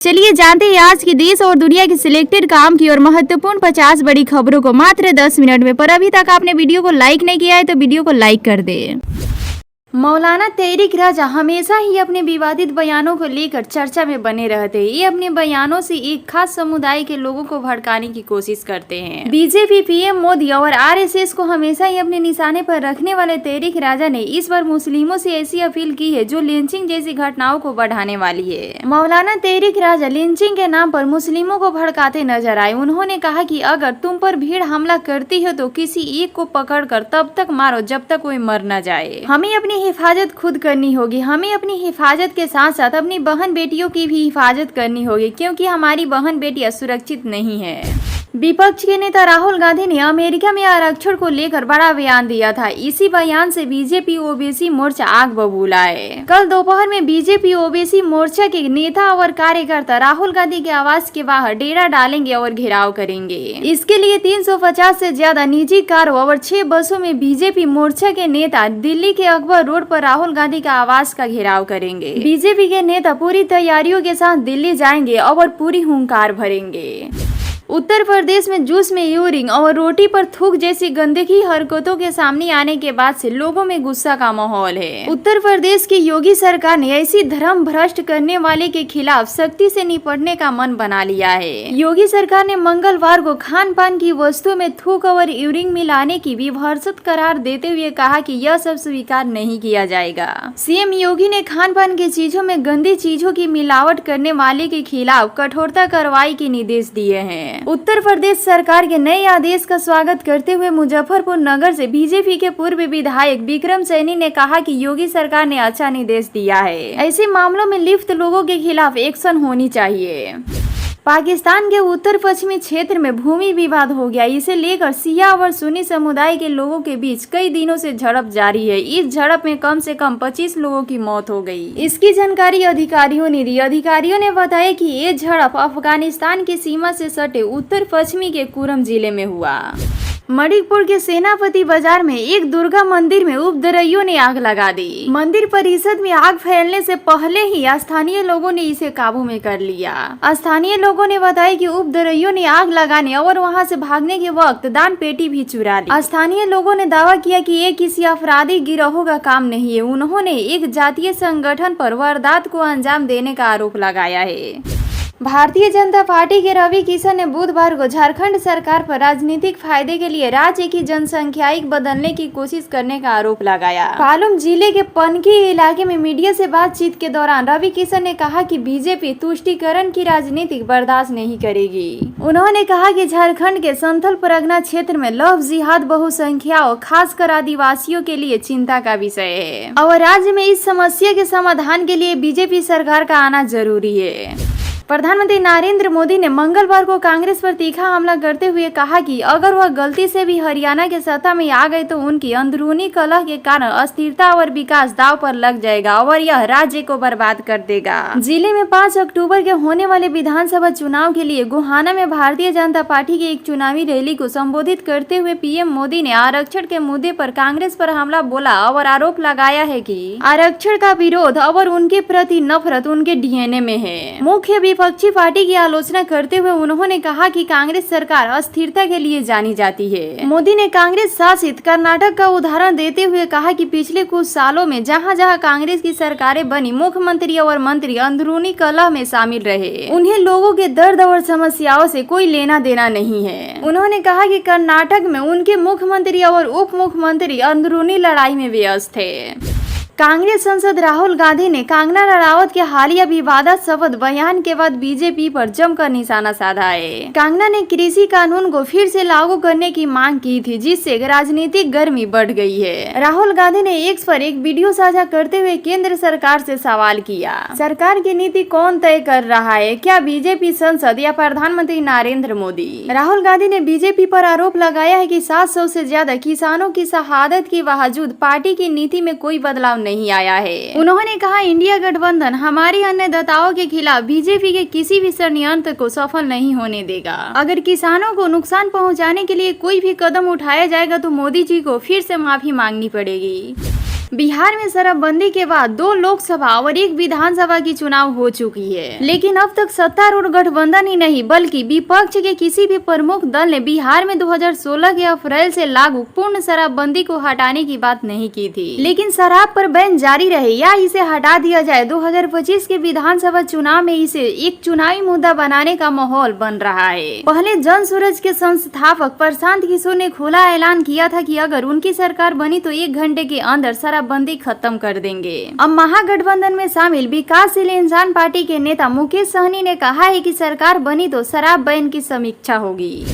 चलिए जानते हैं आज की देश और दुनिया की सिलेक्टेड काम की और महत्वपूर्ण 50 बड़ी खबरों को मात्र 10 मिनट में। पर अभी तक आपने वीडियो को लाइक नहीं किया है तो वीडियो को लाइक कर दे। मौलाना तहरीक राजा हमेशा ही अपने विवादित बयानों को लेकर चर्चा में बने रहते हैं। ये अपने बयानों से एक खास समुदाय के लोगों को भड़काने की कोशिश करते हैं। बीजेपी, पीएम मोदी और आरएसएस को हमेशा ही अपने निशाने पर रखने वाले तहरीक राजा ने इस बार मुस्लिमों से ऐसी अपील की है जो लिंचिंग जैसी घटनाओं को बढ़ाने वाली है। मौलाना तहरीक राजा लिंचिंग के नाम पर मुस्लिमों को भड़काते नजर आए। उन्होंने कहा कि अगर तुम पर भीड़ हमला करती हो तो किसी एक को पकड़कर तब तक मारो जब तक कोई मर न जाए। हमें अपनी हिफाजत खुद करनी होगी। हमें अपनी हिफाजत के साथ साथ अपनी बहन बेटियों की भी हिफाजत करनी होगी, क्योंकि हमारी बहन बेटियां सुरक्षित नहीं है। विपक्ष के नेता राहुल गांधी ने अमेरिका में आरक्षण को लेकर बड़ा बयान दिया था। इसी बयान से बीजेपी ओबीसी मोर्चा आग बबूला है। कल दोपहर में बीजेपी ओबीसी मोर्चा के नेता और कार्यकर्ता राहुल गांधी के आवास के बाहर डेरा डालेंगे और घेराव करेंगे। इसके लिए 350 से ज्यादा निजी कारों और 6 बसों में बीजेपी मोर्चा के नेता दिल्ली के अकबर रोड पर राहुल गांधी का आवास का घेराव करेंगे। बीजेपी के नेता पूरी तैयारियों के साथ दिल्ली जाएंगे और पूरी हुंकार भरेंगे। उत्तर प्रदेश में जूस में यूरिन और रोटी पर थूक जैसी गंदगी हरकतों के सामने आने के बाद से लोगों में गुस्सा का माहौल है। उत्तर प्रदेश की योगी सरकार ने ऐसी धर्म भ्रष्ट करने वाले के खिलाफ सख्ती से निपटने का मन बना लिया है। योगी सरकार ने मंगलवार को खान पान की वस्तु में थूक और यूरिन मिलाने की विभत्सक करार देते हुए कहा कि यह सब स्वीकार नहीं किया जाएगा। सीएम योगी ने खान पान की चीजों में गंदी चीजों की मिलावट करने वाले के खिलाफ कठोरता कार्रवाई के निर्देश दिए हैं। उत्तर प्रदेश सरकार के नए आदेश का स्वागत करते हुए मुजफ्फरपुर नगर से बीजेपी के पूर्व विधायक विक्रम सैनी ने कहा कि योगी सरकार ने अच्छा निर्देश दिया है। ऐसे मामलों में लिप्त लोगों के खिलाफ एक्शन होनी चाहिए। पाकिस्तान के उत्तर पश्चिमी क्षेत्र में भूमि विवाद हो गया। इसे लेकर शिया और सुन्नी समुदाय के लोगों के बीच कई दिनों से झड़प जारी है। इस झड़प में कम से कम 25 लोगों की मौत हो गई। इसकी जानकारी अधिकारियों ने दी। अधिकारियों ने बताया कि ये झड़प अफगानिस्तान की सीमा से सटे उत्तर पश्चिमी के कुरम जिले में हुआ। मणिपुर के सेनापति बाजार में एक दुर्गा मंदिर में उपद्रवियों ने आग लगा दी। मंदिर परिसर में आग फैलने से पहले ही स्थानीय लोगों ने इसे काबू में कर लिया। स्थानीय लोगों ने बताया कि उपद्रवियों ने आग लगाने और वहां से भागने के वक्त दान पेटी भी चुरा ली। स्थानीय लोगों ने दावा किया कि ये किसी आपराधिक गिरोह का काम नहीं है। उन्होंने एक जातीय संगठन पर वारदात को अंजाम देने का आरोप लगाया है। भारतीय जनता पार्टी के रवि किशन ने बुधवार को झारखंड सरकार पर राजनीतिक फायदे के लिए राज्य की जनसंख्याइक बदलने की कोशिश करने का आरोप लगाया। पालम जिले के पनकी इलाके में मीडिया से बातचीत के दौरान रवि किशन ने कहा कि बीजेपी तुष्टीकरण की राजनीति बर्दाश्त नहीं करेगी। उन्होंने कहा कि झारखंड के संथल परगना क्षेत्र में लव जिहाद बहुसंख्याओं खासकर आदिवासियों के लिए चिंता का विषय है और राज्य में इस समस्या के समाधान के लिए बीजेपी सरकार का आना जरूरी है। प्रधानमंत्री नरेंद्र मोदी ने मंगलवार को कांग्रेस पर तीखा हमला करते हुए कहा कि अगर वह गलती से भी हरियाणा के सत्ता में आ गए तो उनकी अंदरूनी कलह के कारण अस्थिरता और विकास दांव पर लग जाएगा और यह राज्य को बर्बाद कर देगा। जिले में 5 अक्टूबर के होने वाले विधानसभा चुनाव के लिए गोहाना में भारतीय जनता पार्टी की एक चुनावी रैली को संबोधित करते हुए पीएम मोदी ने आरक्षण के मुद्दे पर कांग्रेस पर हमला बोला और आरोप लगाया है कि आरक्षण का विरोध और उनके प्रति नफरत उनके डीएनए में है। मुख्य विपक्षी पार्टी की आलोचना करते हुए उन्होंने कहा कि कांग्रेस सरकार अस्थिरता के लिए जानी जाती है। मोदी ने कांग्रेस शासित कर्नाटक का उदाहरण देते हुए कहा कि पिछले कुछ सालों में जहां जहां कांग्रेस की सरकारें बनी, मुख्यमंत्री और मंत्री अंदरूनी कलह में शामिल रहे। उन्हें लोगों के दर्द और समस्याओं से कोई लेना देना नहीं है। उन्होंने कहा कि कर्नाटक में उनके मुख्यमंत्री और उप मुख्यमंत्री अंदरूनी लड़ाई में व्यस्त थे। कांग्रेस सांसद राहुल गांधी ने कंगना रनावत के हालिया विवादास्पद बयान के बाद बीजेपी पर जमकर निशाना साधा है। कंगना ने कृषि कानून को फिर से लागू करने की मांग की थी, जिससे राजनीतिक गर्मी बढ़ गई है। राहुल गांधी ने एक्स पर एक वीडियो साझा करते हुए केंद्र सरकार से सवाल किया, सरकार की नीति कौन तय कर रहा है, क्या बीजेपी संसद या प्रधानमंत्री नरेंद्र मोदी? राहुल गांधी ने बीजेपी पर आरोप लगाया है कि 700 से ज्यादा किसानों की शहादत के बावजूद पार्टी की नीति में कोई बदलाव नहीं आया है। उन्होंने कहा, इंडिया गठबंधन हमारे अन्नदाताओं के खिलाफ बीजेपी के किसी भी षड्यंत्र को सफल नहीं होने देगा। अगर किसानों को नुकसान पहुंचाने के लिए कोई भी कदम उठाया जाएगा तो मोदी जी को फिर से माफी मांगनी पड़ेगी। बिहार में शराबबंदी के बाद 2 लोकसभा और 1 विधानसभा की चुनाव हो चुकी है, लेकिन अब तक सत्तारूढ़ गठबंधन ही नहीं बल्कि विपक्ष के किसी भी प्रमुख दल ने बिहार में 2016 के अप्रैल से लागू पूर्ण शराबबंदी को हटाने की बात नहीं की थी। लेकिन शराब पर बैन जारी रहे या इसे हटा दिया जाए, 2025 के विधानसभा चुनाव में इसे एक चुनावी मुद्दा बनाने का माहौल बन रहा है। पहले जन सूरज के संस्थापक प्रशांत किशोर ने खुला ऐलान किया था कि अगर उनकी सरकार बनी तो 1 घंटे के अंदर शराबबंदी खत्म कर देंगे। अब महागठबंधन में शामिल विकासशील इंसान पार्टी के नेता मुकेश सहनी ने कहा है कि सरकार बनी तो शराब बैन की समीक्षा होगी।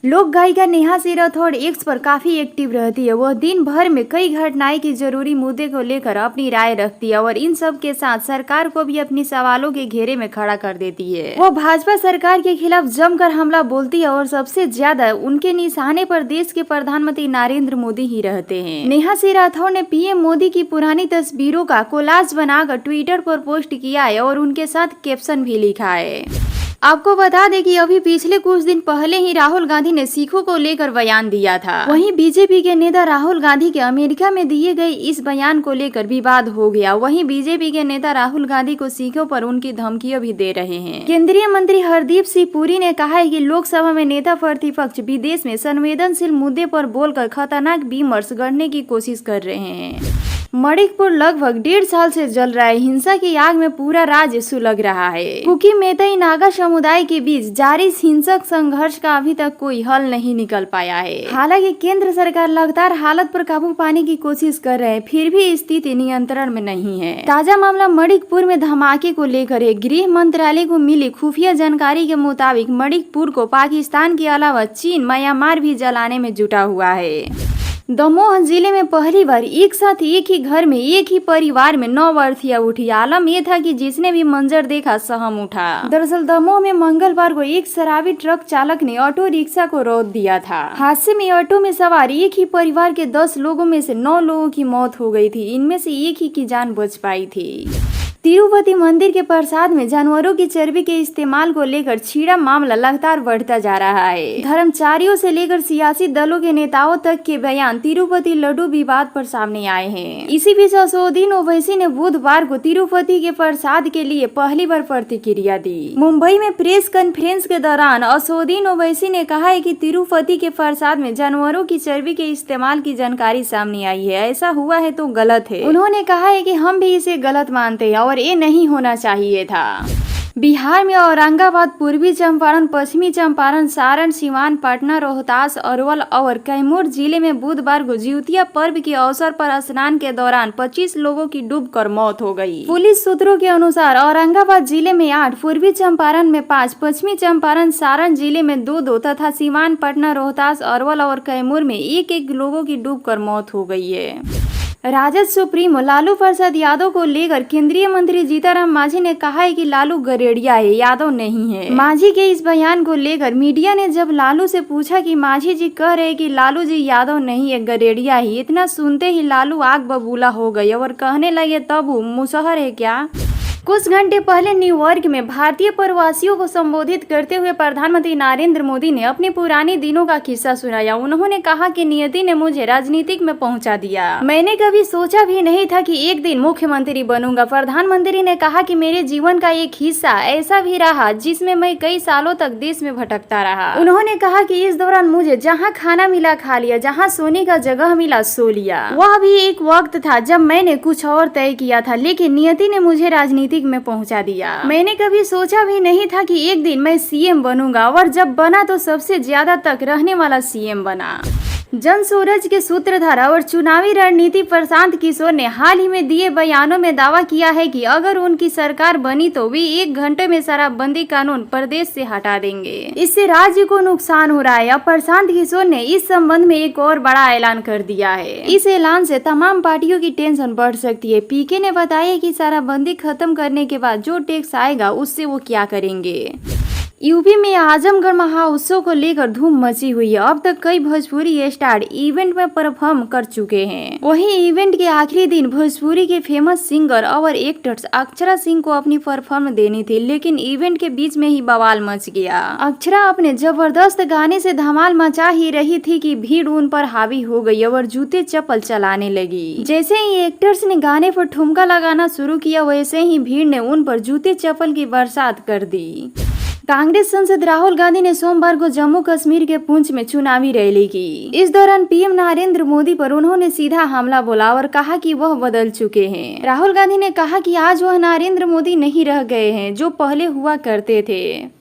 लोक गायिका नेहा सिंह राठौड़ एक्स पर काफी एक्टिव रहती है। वह दिन भर में कई घटनाएं की जरूरी मुद्दे को लेकर अपनी राय रखती है और इन सब के साथ सरकार को भी अपनी सवालों के घेरे में खड़ा कर देती है। वह भाजपा सरकार के खिलाफ जमकर हमला बोलती है और सबसे ज्यादा उनके निशाने पर देश के प्रधानमंत्री नरेंद्र मोदी ही रहते हैं। नेहा सिंह राठौड़ ने पीएम मोदी की पुरानी तस्वीरों का कोलाज बनाकर ट्विटर पर पोस्ट किया है और उनके साथ कैप्शन भी लिखा है। आपको बता दें कि अभी पिछले कुछ दिन पहले ही राहुल गांधी ने सिखों को लेकर बयान दिया था। वहीं बीजेपी के नेता राहुल गांधी के अमेरिका में दिए गए इस बयान को लेकर विवाद हो गया। वहीं बीजेपी के नेता राहुल गांधी को सिखों पर उनकी धमकियां भी दे रहे हैं। केंद्रीय मंत्री हरदीप सिंह पुरी ने कहा है कि लोकसभा में नेता प्रतिपक्ष विदेश में संवेदनशील मुद्दे पर बोलकर खतरनाक विमर्श गढ़ने की कोशिश कर रहे हैं। मणिकपुर लगभग 1.5 साल से जल रहा है। हिंसा की आग में पूरा राज्य सुलग रहा है। कुकी मेतई नागा समुदाय के बीच जारी हिंसक संघर्ष का अभी तक कोई हल नहीं निकल पाया है। हालांकि केंद्र सरकार लगातार हालत पर काबू पाने की कोशिश कर रहे हैं, फिर भी स्थिति नियंत्रण में नहीं है। ताजा मामला मणिकपुर में धमाके को लेकर है। गृह मंत्रालय को मिली खुफिया जानकारी के मुताबिक मणिकपुर को पाकिस्तान के अलावा चीन, म्यांमार भी जलाने में जुटा हुआ है। दमोह जिले में पहली बार एक साथ एक ही घर में एक ही परिवार में 9 बर्थियां उठी। आलम ये था कि जिसने भी मंजर देखा सहम उठा। दरअसल दमोह में मंगलवार को एक शराबी ट्रक चालक ने ऑटो रिक्शा को रोक दिया था। हादसे में ऑटो में सवार एक ही परिवार के 10 लोगों में से 9 लोगों की मौत हो गई थी। इनमें से एक ही की जान बच पाई थी। तिरुपति मंदिर के प्रसाद में जानवरों की चर्बी के इस्तेमाल को लेकर छिड़ा मामला लगातार बढ़ता जा रहा है। धर्मचारियों से लेकर सियासी दलों के नेताओं तक के बयान तिरुपति लड्डू विवाद पर सामने आए हैं। इसी बीच असदुद्दीन ओवैसी ने बुधवार को तिरुपति के प्रसाद के लिए पहली बार प्रतिक्रिया दी। मुंबई में प्रेस कॉन्फ्रेंस के दौरान असदुद्दीन ओवैसी ने कहा है कि तिरुपति के प्रसाद में जानवरों की चर्बी के इस्तेमाल की जानकारी सामने आई है। ऐसा हुआ है तो गलत है। उन्होंने कहा है कि हम भी इसे गलत मानते हैं और ये नहीं होना चाहिए था। बिहार में औरंगाबाद, पूर्वी चंपारण, पश्चिमी चंपारण, सारण, सिवान, पटना, रोहतास, अरवल और कैमूर जिले में बुधवार को जिउतिया पर्व के अवसर पर स्नान के दौरान 25 लोगों की डूबकर मौत हो गई। पुलिस सूत्रों के अनुसार औरंगाबाद जिले में 8, पूर्वी चंपारण में 5, पश्चिमी चंपारण, सारण जिले में 2 तथा सिवान, पटना, रोहतास, अरवल और कैमूर में 1 लोगों की डूबकर मौत हो गई है। राजद सुप्रीमो लालू प्रसाद यादव को लेकर केंद्रीय मंत्री जीतनराम मांझी ने कहा है कि लालू गरेड़िया है, यादव नहीं है। मांझी के इस बयान को लेकर मीडिया ने जब लालू से पूछा कि मांझी जी कह रहे कि लालू जी यादव नहीं है, गरेड़िया ही, इतना सुनते ही लालू आग बबूला हो गए और कहने लगे तब मुसहर है क्या। कुछ घंटे पहले न्यूयॉर्क में भारतीय प्रवासियों को संबोधित करते हुए प्रधानमंत्री नरेंद्र मोदी ने अपने पुराने दिनों का किस्सा सुनाया। उन्होंने कहा कि नियति ने मुझे राजनीतिक में पहुंचा दिया। मैंने कभी सोचा भी नहीं था कि एक दिन मुख्यमंत्री बनूंगा। प्रधानमंत्री ने कहा कि मेरे जीवन का एक हिस्सा ऐसा भी रहा जिसमें मैं कई सालों तक देश में भटकता रहा। उन्होंने कहा कि इस दौरान मुझे जहाँ खाना मिला खा लिया, जहाँ सोने का जगह मिला सो लिया। वह भी एक वक्त था जब मैंने कुछ और तय किया था, लेकिन नियति ने मुझे राजनीतिक में पहुंचा दिया। मैंने कभी सोचा भी नहीं था कि एक दिन मैं सीएम बनूंगा और जब बना तो सबसे ज्यादा तक रहने वाला सीएम बना। जन सूरज के सूत्रधार और चुनावी रणनीति प्रशांत किशोर ने हाल ही में दिए बयानों में दावा किया है कि अगर उनकी सरकार बनी तो वे 1 घंटे में शराबबंदी कानून प्रदेश से हटा देंगे। इससे राज्य को नुकसान हो रहा है। अब प्रशांत किशोर ने इस संबंध में एक और बड़ा ऐलान कर दिया है। इस ऐलान से तमाम पार्टियों की टेंशन बढ़ सकती है। पीके ने बताया कि शराबबंदी खत्म करने के बाद जो टैक्स आएगा उससे वो क्या करेंगे। यूपी में आजमगढ़ महोत्सव को लेकर धूम मची हुई है। अब तक कई भोजपुरी स्टार इवेंट में परफॉर्म कर चुके हैं। वहीं इवेंट के आखिरी दिन भोजपुरी के फेमस सिंगर और एक्टर्स अक्षरा सिंह को अपनी परफॉर्म देनी थी, लेकिन इवेंट के बीच में ही बवाल मच गया। अक्षरा अपने जबरदस्त गाने से धमाल मचा ही रही थी कि भीड़ उन पर हावी हो गई और जूते चप्पल चलाने लगी। जैसे ही एक्टर्स ने गाने पर ठुमका लगाना शुरू किया, वैसे ही भीड़ ने उन पर जूते चप्पल की बरसात कर दी। कांग्रेस सांसद राहुल गांधी ने सोमवार को जम्मू कश्मीर के पुंछ में चुनावी रैली की। इस दौरान पीएम नरेंद्र मोदी पर उन्होंने सीधा हमला बोला और कहा कि वह बदल चुके हैं। राहुल गांधी ने कहा कि आज वह नरेंद्र मोदी नहीं रह गए हैं जो पहले हुआ करते थे।